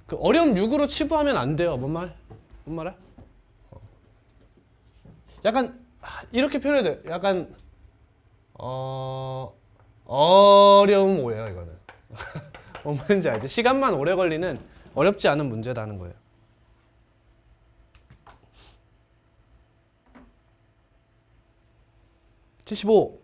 Speaker 1: 그 어려운 6으로 치부하면 안 돼요. 뭔 말? 뭔 말이야? 약간 이렇게 표현해도 돼. 약간 어려움 5예요 이거는. 뭔 말인지 알지? 시간만 오래 걸리는 어렵지 않은 문제다는 거예요. (75)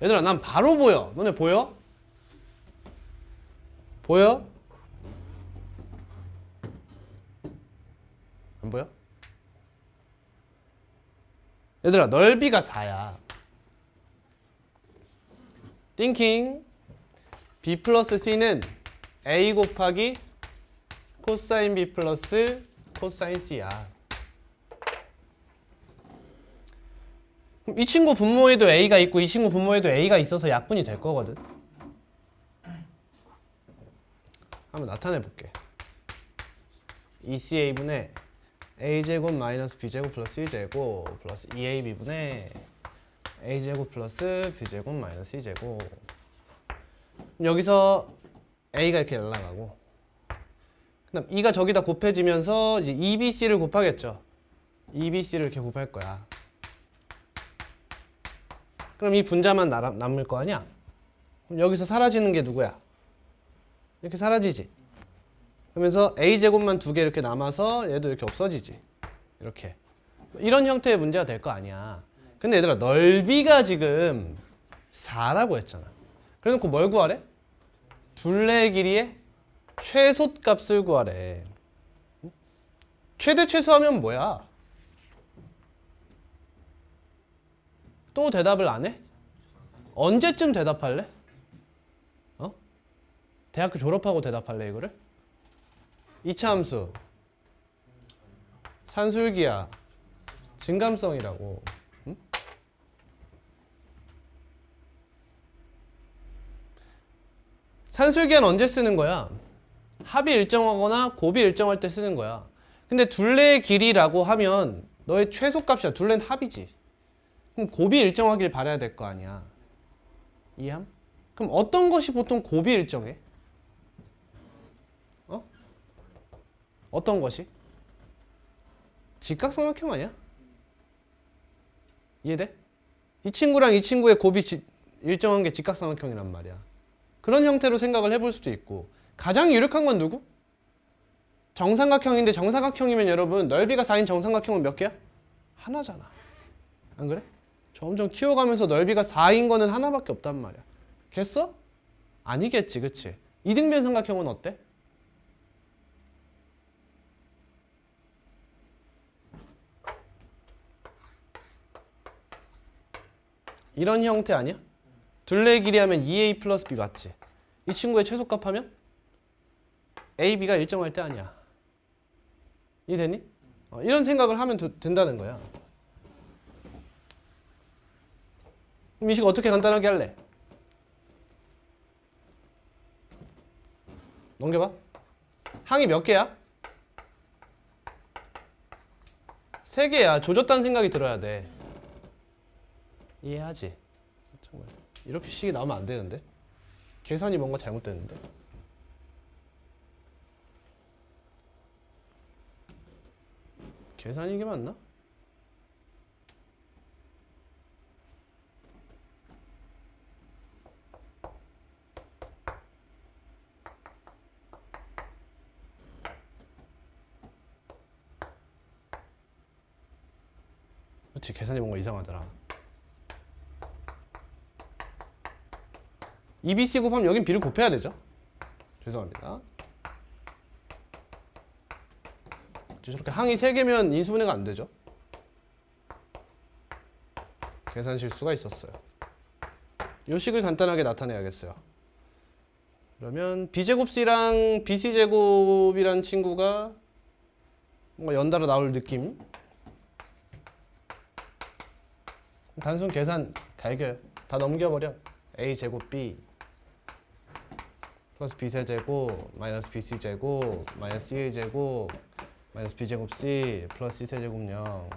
Speaker 1: 얘들아 난 바로 보여. 너네 보여? 보여? 안 보여? 얘들아 넓이가 4야. thinking b 플러스 c는 a 곱하기 코사인 b 플러스 코사인 c야. 그럼 이 친구 분모에도 a가 있고 이 친구 분모에도 a가 있어서 약분이 될 거거든. 한번 나타내 볼게. 2ca분의 a제곱 마이너스 b제곱 플러스 c제곱 플러스 2ab분의 a제곱 플러스 b제곱 마이너스 c제곱. 여기서 a가 이렇게 날아가고 그다음 2가 저기다 곱해지면서 이제 2bc를 곱하겠죠. 2bc를 이렇게 곱할 거야. 그럼 이 분자만 남을 거 아니야? 그럼 여기서 사라지는 게 누구야? 이렇게 사라지지. 그러면서 a제곱만 2개 이렇게 남아서 얘도 이렇게 없어지지. 이렇게. 이런 형태의 문제가 될 거 아니야. 근데 얘들아 넓이가 지금 4라고 했잖아. 그래놓고 뭘 구하래? 둘레의 길이의 최소값을 구하래. 최대 최소하면 뭐야? 또 대답을 안 해? 언제쯤 대답할래? 대학교 졸업하고 대답할래 이거를? 2차 함수 산술기야 증감성이라고. 응? 산술기한 언제 쓰는 거야? 합이 일정하거나 곱이 일정할 때 쓰는 거야. 근데 둘레의 길이라고 하면 너의 최소값이야. 둘레는 합이지. 그럼 곱이 일정하길 바라야 될 거 아니야. 이해함? 그럼 어떤 것이 보통 곱이 일정해? 어떤 것이? 직각삼각형 아니야? 이해돼? 이 친구랑 이 친구의 곱이 일정한 게 직각삼각형이란 말이야. 그런 형태로 생각을 해볼 수도 있고, 가장 유력한 건 누구? 정삼각형인데 정사각형이면 여러분 넓이가 4인 정삼각형은 몇 개야? 하나잖아. 안 그래? 점점 키워가면서 넓이가 4인 거는 하나밖에 없단 말이야. 겠어? 아니겠지, 그치? 이등변 삼각형은 어때? 이런 형태 아니야? 둘레의 길이 하면 2a 플러스 b 맞지? 이 친구의 최소값 하면 a, b가 일정할 때 아니야. 이해되니? 이런 생각을 하면 된다는 거야. 그럼 이 식 어떻게 간단하게 할래? 넘겨봐. 항이 몇 개야? 3개야. 조졌다는 생각이 들어야 돼. 이해하지? 정말 이렇게 식이 나오면 안 되는데? 계산이 뭔가 잘못됐는데? 계산이 이게 맞나? 그렇지, 계산이 뭔가 이상하더라. EBC 곱하면 여긴 B를 곱해야 되죠? 죄송합니다. 저렇게 항이 3개면 인수분해가 안 되죠? 계산 실수가 있었어요. 요 식을 간단하게 나타내야겠어요. 그러면 B제곱 C랑 BC제곱이란 친구가 뭔가 연달아 나올 느낌? 단순 계산 갈겨요. 다 넘겨버려. A제곱 B 플러스 B세제곱 마이너스 BC제곱 마이너스 CA제곱 마이너스 B제곱 C 플러스 C세제곱 0.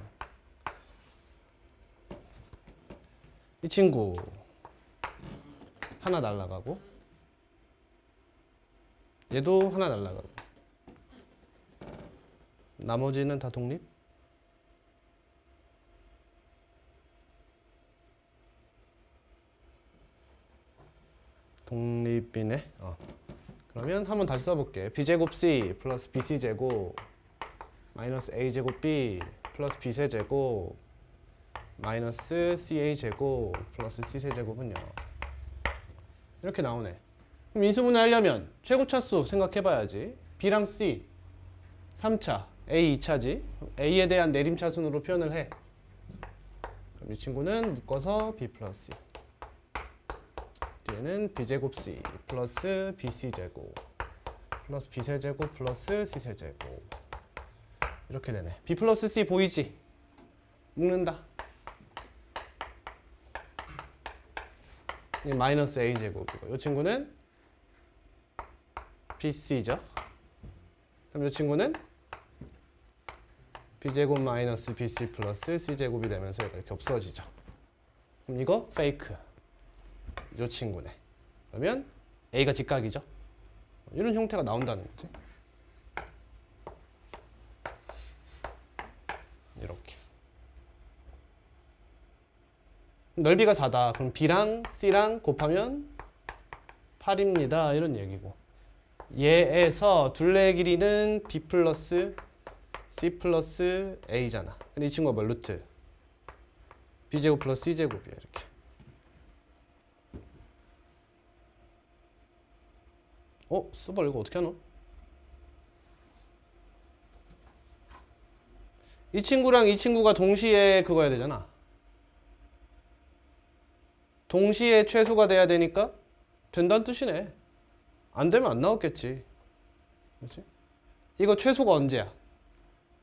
Speaker 1: 이 친구 하나 날라가고 얘도 하나 날라가고 나머지는 다 독립? 독립이네. 그러면 한번 다시 써볼게. B제곱 C 플러스 BC제곱 마이너스 A제곱 B 플러스 B세제곱 마이너스 CA제곱 플러스 C세제곱은요. 이렇게 나오네. 그럼 인수분해 하려면 최고차수 생각해봐야지. B랑 C 3차, A 2차지. A에 대한 내림차순으로 표현을 해. 그럼 이 친구는 묶어서 B 플러스 C. 뒤에는 B제곱 C 플러스 BC제곱 플러스 B세제곱 플러스 C세제곱 이렇게 되네. B 플러스 C 보이지? 묶는다. 이 마이너스 A제곱이고 이 친구는 BC죠. 그럼 이 친구는 B제곱 마이너스 BC 플러스 C제곱이 되면서 이렇게 없어지죠. 그럼 이거 페이크. 이 친구네. 그러면 A가 직각이죠. 이런 형태가 나온다는 거지. 이렇게. 넓이가 4다. 그럼 B랑 C랑 곱하면 8입니다. 이런 얘기고. 얘에서 둘레의 길이는 B 플러스 C 플러스 A잖아. 근데 이 친구가 뭐 루트 B제곱 플러스 C제곱이야. 이렇게. 수벌 이거 어떻게 하노? 이 친구랑 이 친구가 동시에 그거 해야 되잖아. 동시에 최소가 돼야 되니까 된다는 뜻이네. 안 되면 안 나왔겠지. 그렇지? 이거 최소가 언제야?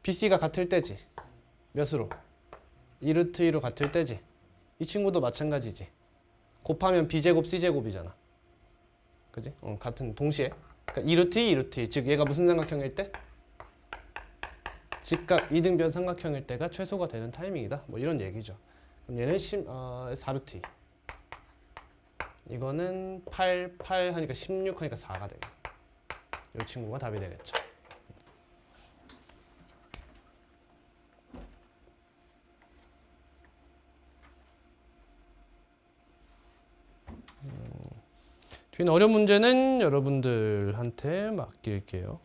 Speaker 1: BC가 같을 때지. 몇으로? 2루트 2로 같을 때지. 이 친구도 마찬가지지. 곱하면 B제곱 C제곱이잖아. 그지? 같은 동시에. 그러니까 2루트 2루트 즉 얘가 무슨 삼각형일 때? 직각 이등변 삼각형일 때가 최소가 되는 타이밍이다. 뭐 이런 얘기죠. 그럼 얘는 4루트 2. 이거는 8 하니까 16 하니까 4가 되고. 이 친구가 답이 되겠죠. 뒤에 어려운 문제는 여러분들한테 맡길게요.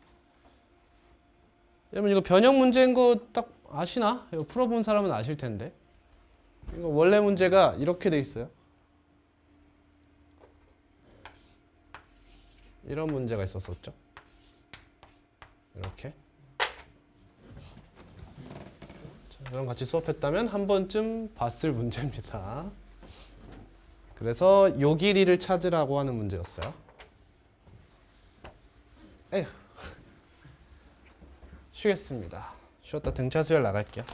Speaker 1: 여러분 이거 변형 문제인 거 딱 아시나? 이거 풀어본 사람은 아실 텐데. 이거 원래 문제가 이렇게 돼 있어요. 이런 문제가 있었었죠. 이렇게. 자, 그럼 같이 수업했다면 한 번쯤 봤을 문제입니다. 그래서 요 길이를 찾으라고 하는 문제였어요. 에휴. 쉬겠습니다. 쉬었다 등차 수열 나갈게요.